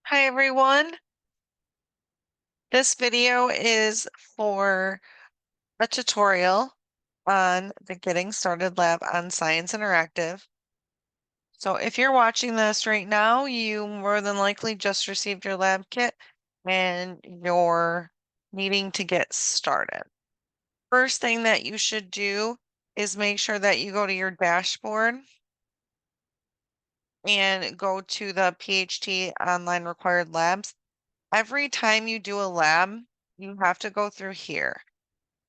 Hi everyone. This video is for a tutorial on the Getting Started lab on Science Interactive. So if you're watching this right now, you more than likely just received your lab kit and you're needing to get started. First thing that you should do is make sure that you go to your dashboard and go to the PHT Online Required Labs. Every time you do a lab, you have to go through here.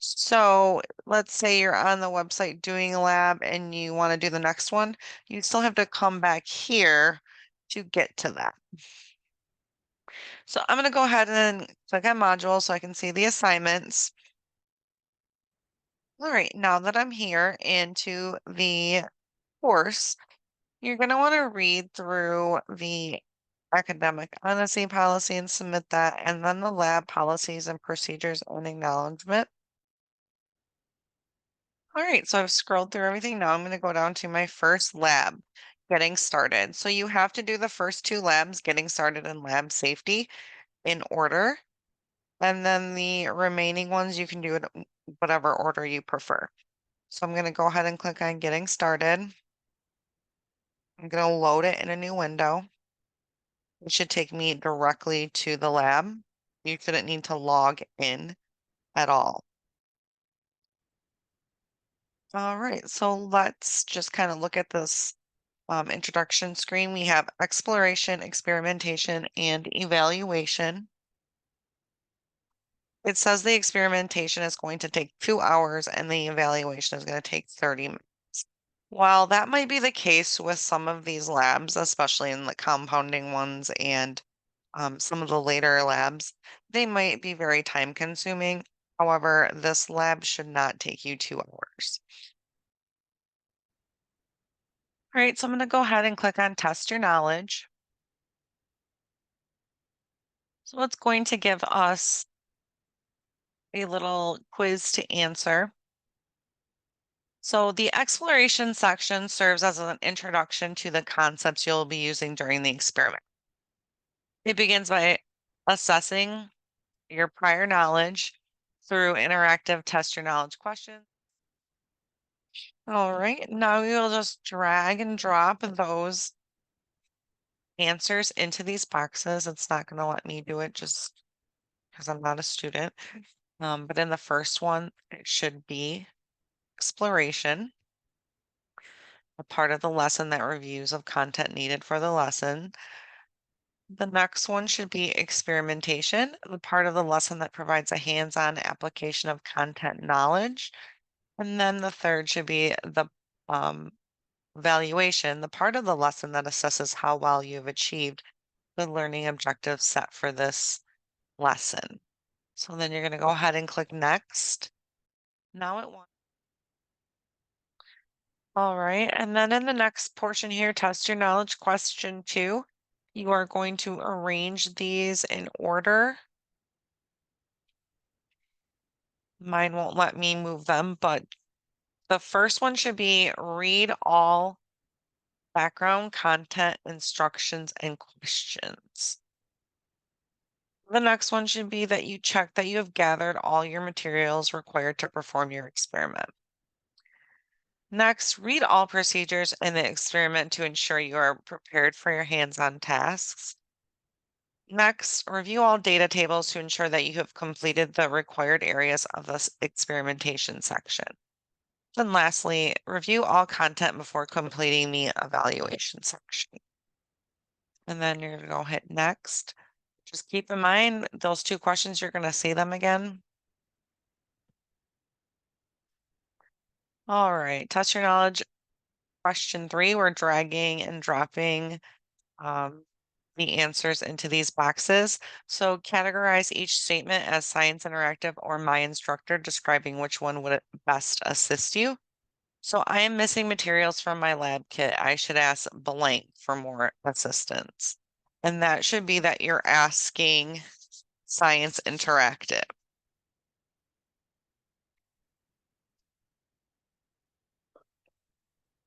So let's say you're on the website doing a lab and you want to do the next one, you still have to come back here to get to that. So I'm going to go ahead and click on modules so I can see the assignments. All right, now that I'm here into the course, you're going to want to read through the academic honesty policy and submit that, and then the lab policies and procedures and acknowledgement. All right, so I've scrolled through everything. Now I'm going to go down to my first lab, getting started. So you have to do the first two labs, getting started and lab safety, in order. And then the remaining ones you can do it whatever order you prefer. So I'm going to go ahead and click on getting started. I'm going to load it in a new window. It should take me directly to the lab. You shouldn't need to log in at all. All right, so let's just kind of look at this introduction screen. We have exploration, experimentation, and evaluation. It says the experimentation is going to take 2 hours and the evaluation is going to take 30 minutes. While that might be the case with some of these labs, especially in the compounding ones and some of the later labs, they might be very time consuming. However, this lab should not take you 2 hours. All right, so I'm going to go ahead and click on Test Your Knowledge. So it's going to give us a little quiz to answer. So the exploration section serves as an introduction to the concepts you'll be using during the experiment. It begins by assessing your prior knowledge through interactive test your knowledge questions. All right, now you'll just drag and drop those answers into these boxes. It's not going to let me do it just because I'm not a student. But in the first one, it should be exploration, a part of the lesson that reviews of content needed for the lesson. The next one should be experimentation, the part of the lesson that provides a hands-on application of content knowledge. And then the third should be the evaluation, the part of the lesson that assesses how well you've achieved the learning objectives set for this lesson. So then you're going to go ahead and click next. Now it wants. All right, and then in the next portion here, test your knowledge question 2. You are going to arrange these in order. Mine won't let me move them, but the first one should be read all background content, instructions, and questions. The next one should be that you check that you have gathered all your materials required to perform your experiment. Next, read all procedures in the experiment to ensure you are prepared for your hands-on tasks. Next, review all data tables to ensure that you have completed the required areas of this experimentation section. Then lastly, review all content before completing the evaluation section. And then you're going to go hit next. Just keep in mind those 2 questions, you're going to see them again. All right, test your knowledge. Question 3, we're dragging and dropping the answers into these boxes. So categorize each statement as Science Interactive or my instructor, describing which one would best assist you. So I am missing materials from my lab kit. I should ask blank for more assistance. And that should be that you're asking Science Interactive.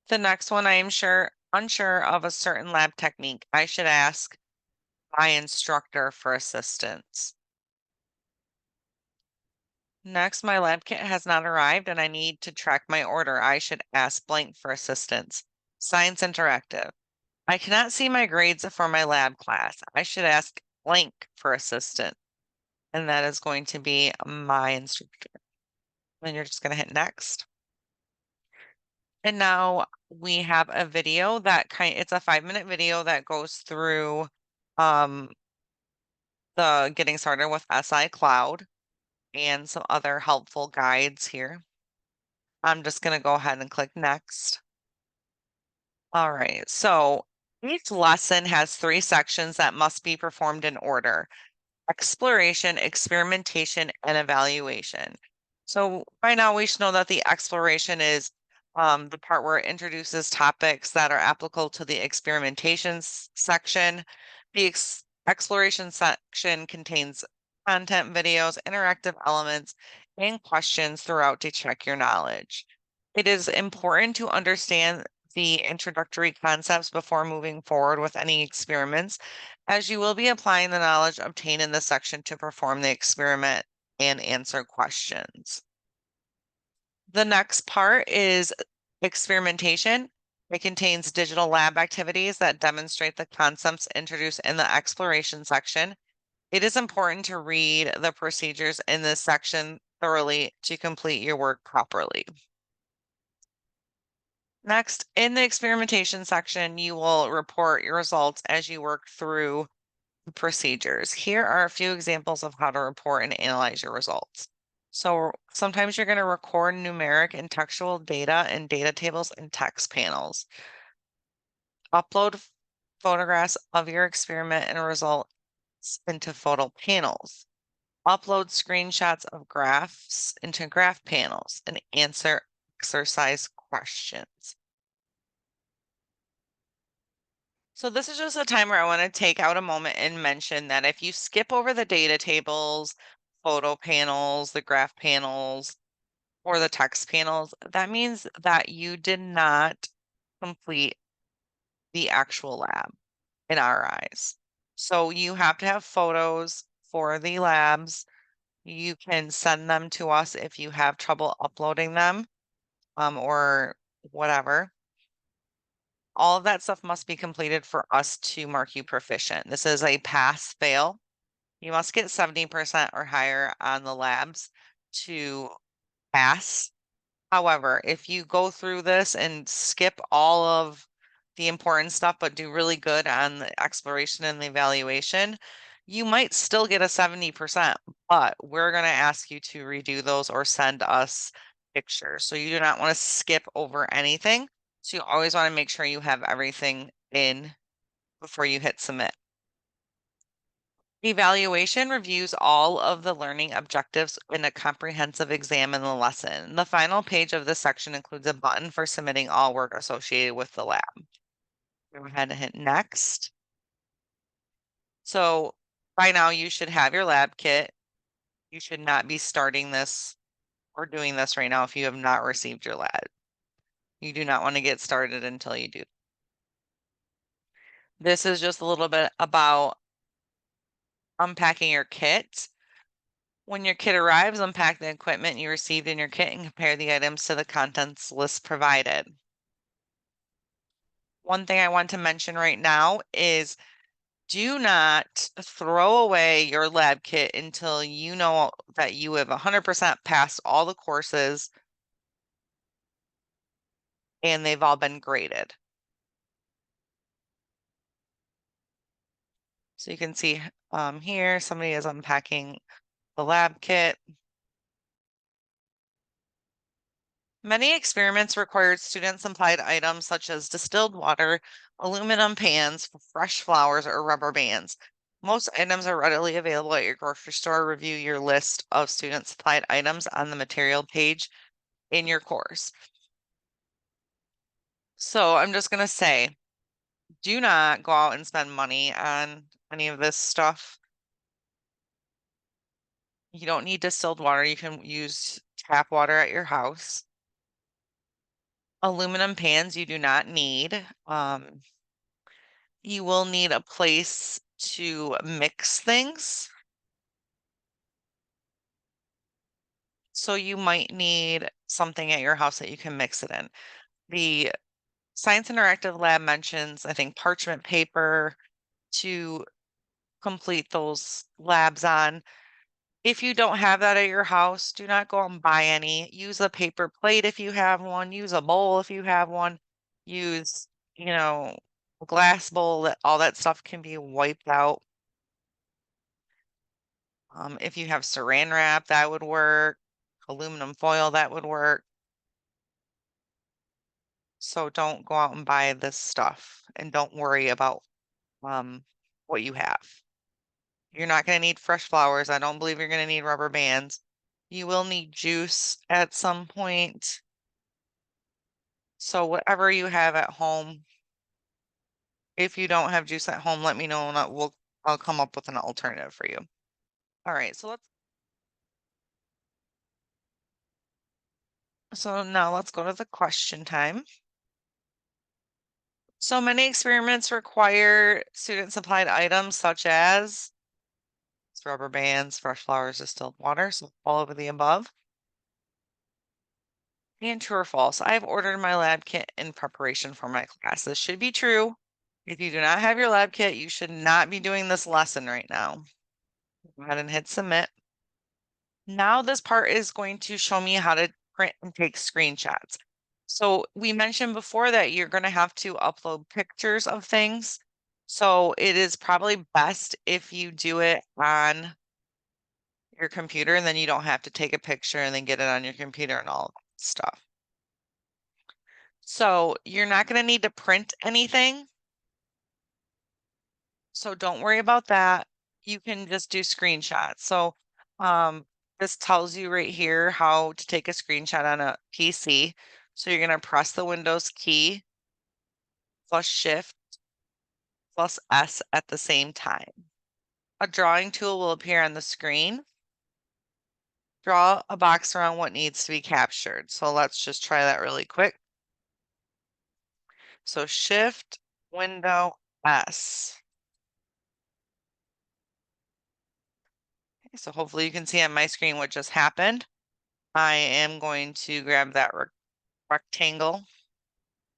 The next one, I am unsure of a certain lab technique. I should ask my instructor for assistance. Next, my lab kit has not arrived and I need to track my order. I should ask blank for assistance. Science Interactive. I cannot see my grades for my lab class. I should ask blank for assistance. And that is going to be my instructor. Then you're just going to hit next. And now we have a video that it's a 5-minute video that goes through the getting started with SI Cloud and some other helpful guides here. I'm just going to go ahead and click next. All right, so each lesson has 3 sections that must be performed in order: exploration, experimentation, and evaluation. So by now we should know that the exploration is the part where it introduces topics that are applicable to the experimentation section. The exploration section contains content, videos, interactive elements, and questions throughout to check your knowledge. It is important to understand the introductory concepts before moving forward with any experiments, as you will be applying the knowledge obtained in this section to perform the experiment and answer questions. The next part is experimentation. It contains digital lab activities that demonstrate the concepts introduced in the exploration section. It is important to read the procedures in this section thoroughly to complete your work properly. Next, in the experimentation section, you will report your results as you work through the procedures. Here are a few examples of how to report and analyze your results. So sometimes you're going to record numeric and textual data in data tables and text panels. Upload photographs of your experiment and results into photo panels. Upload screenshots of graphs into graph panels and answer exercise questions. So this is just a time where I want to take out a moment and mention that if you skip over the data tables, photo panels, the graph panels, or the text panels, that means that you did not complete the actual lab in our eyes. So you have to have photos for the labs. You can send them to us if you have trouble uploading them, or whatever. All of that stuff must be completed for us to mark you proficient. This is a pass fail. You must get 70% or higher on the labs to pass. However, if you go through this and skip all of the important stuff, but do really good on the exploration and the evaluation, you might still get a 70%, but we're going to ask you to redo those or send us pictures. So you do not want to skip over anything. So you always want to make sure you have everything in before you hit submit. Evaluation reviews all of the learning objectives in a comprehensive exam in the lesson. The final page of this section includes a button for submitting all work associated with the lab. Go ahead and hit next. So by now you should have your lab kit. You should not be starting this or doing this right now if you have not received your lab. You do not want to get started until you do. This is just a little bit about unpacking your kit. When your kit arrives, unpack the equipment you received in your kit and compare the items to the contents list provided. One thing I want to mention right now is do not throw away your lab kit until you know that you have 100% passed all the courses and they've all been graded. So you can see here, somebody is unpacking the lab kit. Many experiments required students supplied items such as distilled water, aluminum pans, fresh flowers, or rubber bands. Most items are readily available at your grocery store. Review your list of student supplied items on the material page in your course. So I'm just going to say, do not go out and spend money on any of this stuff. You don't need distilled water. You can use tap water at your house. Aluminum pans you do not need. You will need a place to mix things. So you might need something at your house that you can mix it in. The Science Interactive Lab mentions, I think, parchment paper to complete those labs on. If you don't have that at your house, do not go out and buy any. Use a paper plate if you have one. Use a bowl if you have one. Use, a glass bowl. That all that stuff can be wiped out. If you have saran wrap, that would work. Aluminum foil, that would work. So don't go out and buy this stuff and don't worry about what you have. You're not going to need fresh flowers. I don't believe you're going to need rubber bands. You will need juice at some point. So whatever you have at home, if you don't have juice at home, let me know and I'll come up with an alternative for you. All right, so now let's go to the question time. So many experiments require student supplied items such as rubber bands, fresh flowers, distilled water, so all of the above. And true or false, I've ordered my lab kit in preparation for my class. This should be true. If you do not have your lab kit, you should not be doing this lesson right now. Go ahead and hit submit. Now this part is going to show me how to print and take screenshots. So we mentioned before that you're going to have to upload pictures of things. So it is probably best if you do it on your computer and then you don't have to take a picture and then get it on your computer and all that stuff. So you're not going to need to print anything. So don't worry about that. You can just do screenshots. So this tells you right here how to take a screenshot on a PC. So you're going to press the Windows key plus Shift plus S at the same time. A drawing tool will appear on the screen. Draw a box around what needs to be captured. So let's just try that really quick. So Shift, Window, S. Okay, so hopefully you can see on my screen what just happened. I am going to grab that rectangle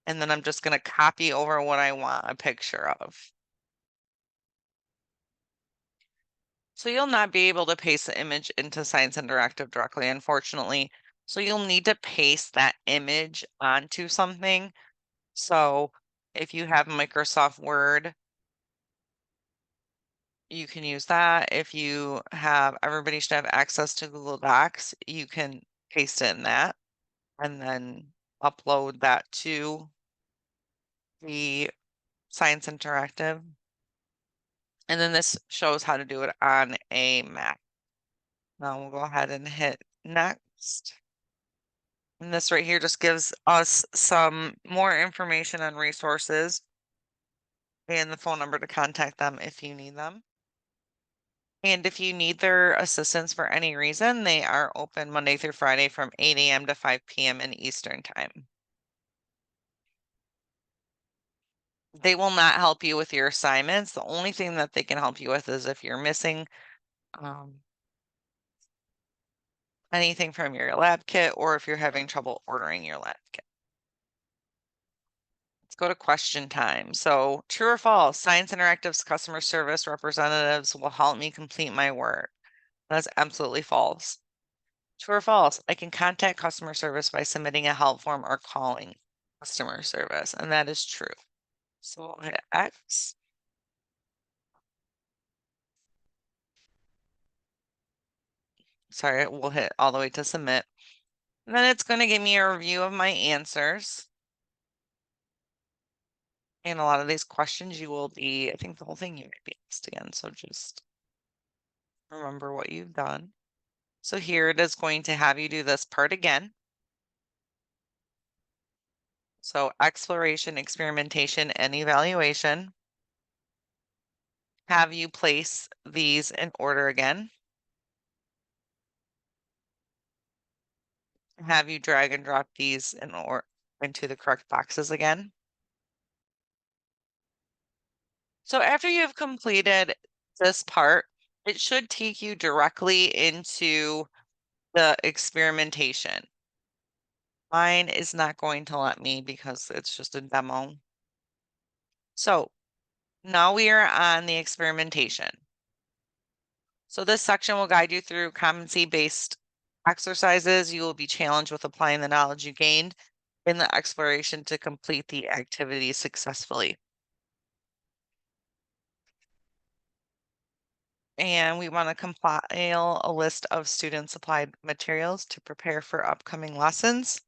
and then I'm just going to copy over what I want a picture of. So you'll not be able to paste the image into Science Interactive directly, unfortunately. So you'll need to paste that image onto something. So if you have Microsoft Word, you can use that. If you have, everybody should have access to Google Docs, you can paste it in that and then upload that to the Science Interactive. And then this shows how to do it on a Mac. Now we'll go ahead and hit next. And this right here just gives us some more information on resources and the phone number to contact them if you need them. And if you need their assistance for any reason, they are open Monday through Friday from 8 a.m. to 5 p.m. in Eastern Time. They will not help you with your assignments. The only thing that they can help you with is if you're missing anything from your lab kit or if you're having trouble ordering your lab kit. Let's go to question time. So true or false, Science Interactive's customer service representatives will help me complete my work. That's absolutely false. True or false, I can contact customer service by submitting a help form or calling customer service, and that is true. So we'll hit X. Sorry, we'll hit all the way to submit. And then it's going to give me a review of my answers. And a lot of these questions you will be, I think the whole thing you might be asked again. So just remember what you've done. So here it is going to have you do this part again. So exploration, experimentation, and evaluation. Have you place these in order again. Have you drag and drop these into the correct boxes again. So after you've completed this part, it should take you directly into the experimentation. Mine is not going to let me because it's just a demo. So now we are on the experimentation. So this section will guide you through competency-based exercises. You will be challenged with applying the knowledge you gained in the exploration to complete the activity successfully. And we want to compile a list of student supplied materials to prepare for upcoming lessons.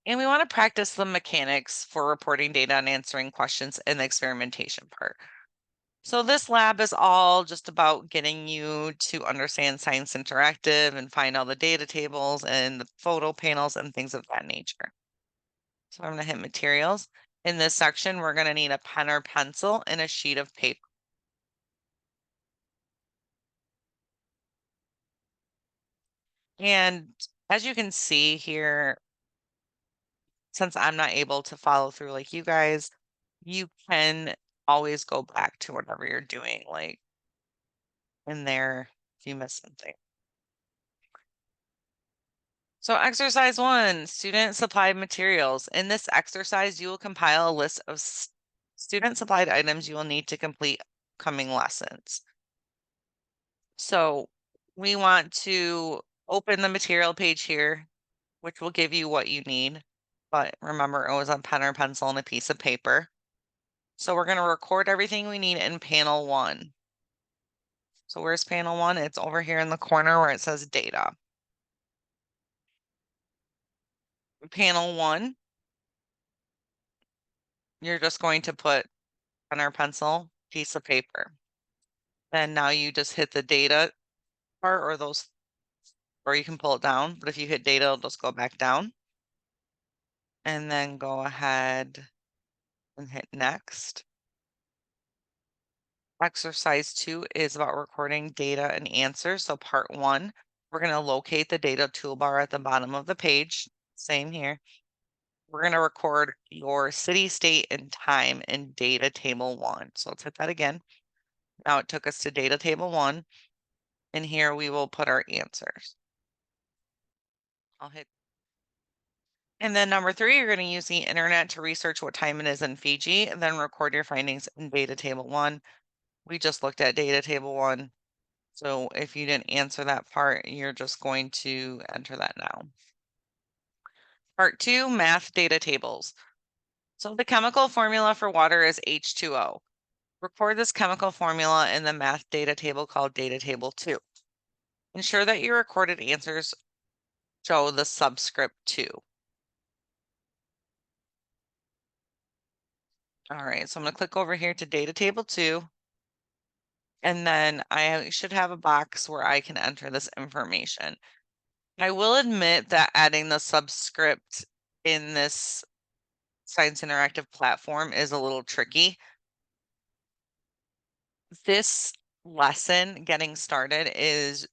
And we want to practice the mechanics for reporting data and answering questions in the experimentation part. So this lab is all just about getting you to understand Science Interactive and find all the data tables and the photo panels and things of that nature. So I'm going to hit materials. In this section, we're going to need a pen or pencil and a sheet of paper. And as you can see here, since I'm not able to follow through like you guys, you can always go back to whatever you're doing, like in there if you miss something. So exercise 1, student supplied materials. In this exercise, you will compile a list of student supplied items you will need to complete coming lessons. So we want to open the material page here, which will give you what you need. But remember, it was a pen or pencil and a piece of paper. So we're going to record everything we need in panel 1. So where's panel 1? It's over here in the corner where it says data. Panel 1, you're just going to put pen or pencil, piece of paper. Then now you just hit the data part or those, or you can pull it down, but if you hit data, it'll just go back down. And then go ahead and hit next. Exercise 2 is about recording data and answers. So part 1, we're going to locate the data toolbar at the bottom of the page. Same here. We're going to record your city, state, and time in data table 1. So let's hit that again. Now it took us to data table 1, and here we will put our answers. I'll hit. And then number 3, you're going to use the internet to research what time it is in Fiji, and then record your findings in data table 1. We just looked at data table 1. So if you didn't answer that part, you're just going to enter that now. Part 2, math data tables. So the chemical formula for water is H2O. Record this chemical formula in the math data table called data table 2. Ensure that your recorded answers show the subscript 2. All right, so I'm going to click over here to data table 2. And then I should have a box where I can enter this information. I will admit that adding the subscript in this Science Interactive platform is a little tricky. This lesson, getting started, is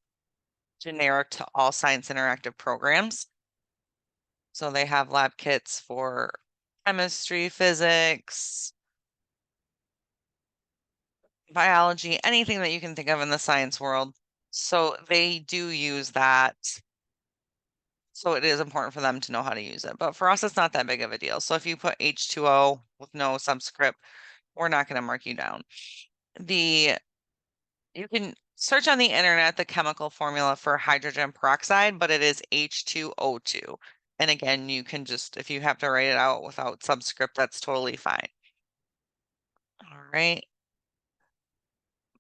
generic to all Science Interactive programs. So they have lab kits for chemistry, physics, biology, anything that you can think of in the science world. So they do use that. So it is important for them to know how to use it. But for us, it's not that big of a deal. So if you put H2O with no subscript, we're not going to mark you down. You can search on the internet the chemical formula for hydrogen peroxide, but it is H2O2. And again, you can just, if you have to write it out without subscript, that's totally fine. All right.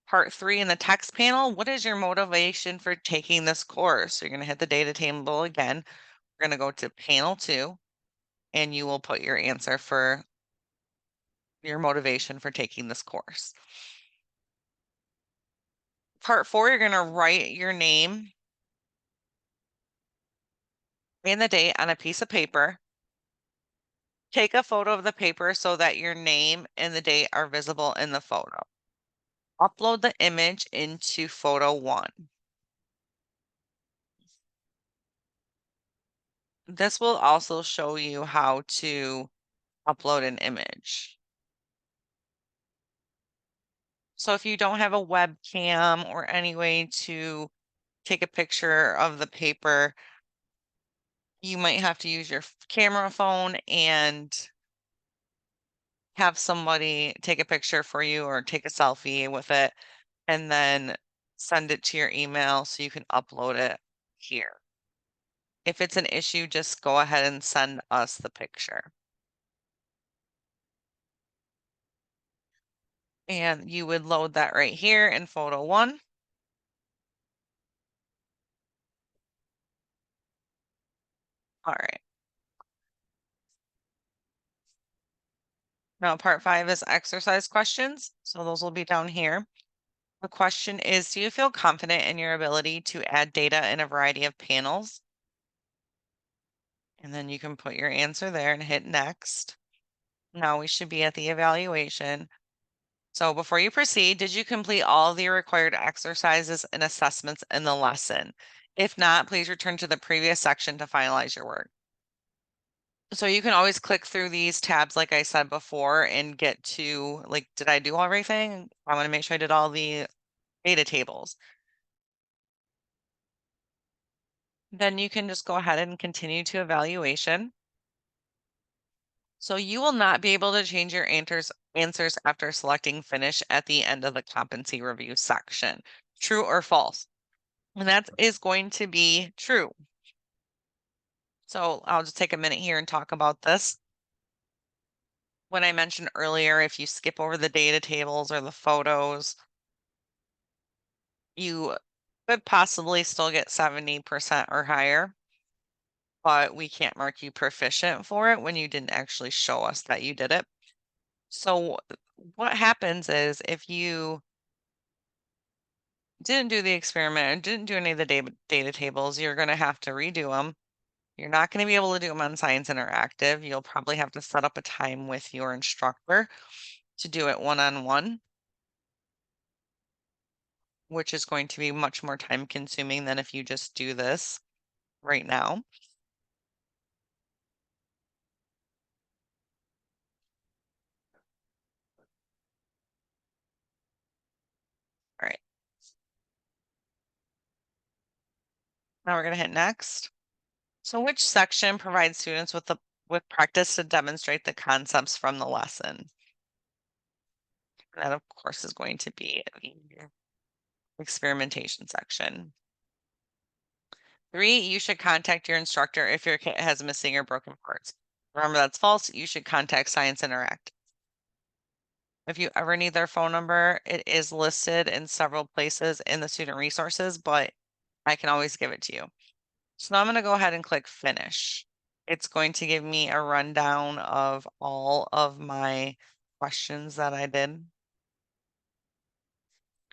Part 3 in the text panel, what is your motivation for taking this course? So you're going to hit the data table again. We're going to go to panel 2, and you will put your answer for your motivation for taking this course. Part 4, you're going to write your name and the date on a piece of paper. Take a photo of the paper so that your name and the date are visible in the photo. Upload the image into photo 1. This will also show you how to upload an image. So if you don't have a webcam or any way to take a picture of the paper, you might have to use your camera phone and have somebody take a picture for you or take a selfie with it and then send it to your email so you can upload it here. If it's an issue, just go ahead and send us the picture. And you would load that right here in photo 1. All right. Now part 5 is exercise questions. So those will be down here. The question is, do you feel confident in your ability to add data in a variety of panels? And then you can put your answer there and hit next. Now we should be at the evaluation. So before you proceed, did you complete all the required exercises and assessments in the lesson? If not, please return to the previous section to finalize your work. So you can always click through these tabs, like I said before, and get to like, did I do everything? I want to make sure I did all the data tables. Then you can just go ahead and continue to evaluation. So you will not be able to change your answers after selecting finish at the end of the competency review section. True or false? And that is going to be true. So I'll just take a minute here and talk about this. When I mentioned earlier, if you skip over the data tables or the photos, you could possibly still get 70% or higher, but we can't mark you proficient for it when you didn't actually show us that you did it. So what happens is if you didn't do the experiment and didn't do any of the data tables, you're going to have to redo them. You're not going to be able to do them on Science Interactive. You'll probably have to set up a time with your instructor to do it one-on-one, which is going to be much more time consuming than if you just do this right now. All right. Now we're going to hit next. So which section provides students with practice to demonstrate the concepts from the lesson? That, of course, is going to be the experimentation section. 3, you should contact your instructor if your kit has missing or broken parts. Remember, that's false. You should contact Science Interact. If you ever need their phone number, it is listed in several places in the student resources, but I can always give it to you. So now I'm going to go ahead and click finish. It's going to give me a rundown of all of my questions that I did.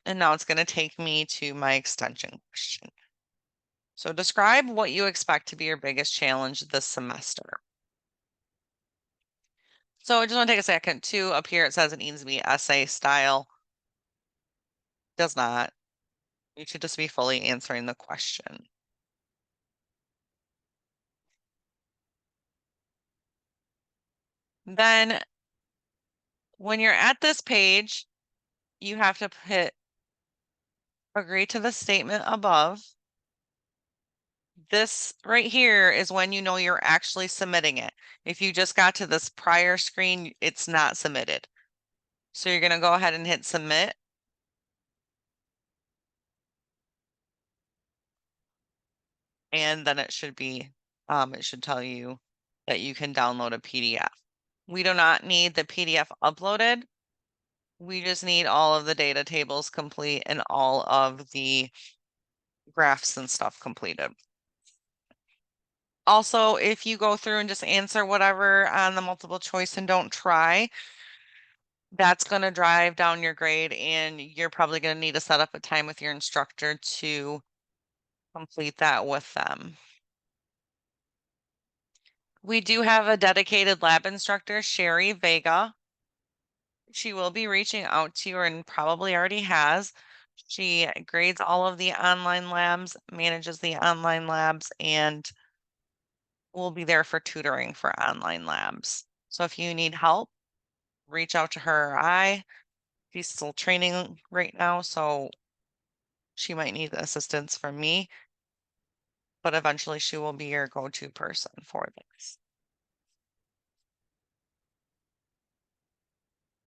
And now it's going to take me to my extension question. So describe what you expect to be your biggest challenge this semester. So I just want to take a second to up here. It says it needs to be essay style. Does not. You should just be fully answering the question. Then when you're at this page, you have to hit agree to the statement above. This right here is when you know you're actually submitting it. If you just got to this prior screen, it's not submitted. So you're going to go ahead and hit submit. And then it should tell you that you can download a PDF. We do not need the PDF uploaded. We just need all of the data tables complete and all of the graphs and stuff completed. Also, if you go through and just answer whatever on the multiple choice and don't try, that's going to drive down your grade, and you're probably going to need to set up a time with your instructor to complete that with them. We do have a dedicated lab instructor, Sherry Vega. She will be reaching out to you and probably already has. She grades all of the online labs, manages the online labs, and will be there for tutoring for online labs. So if you need help, reach out to her or I. She's still training right now, so she might need assistance from me, but eventually she will be your go-to person for this.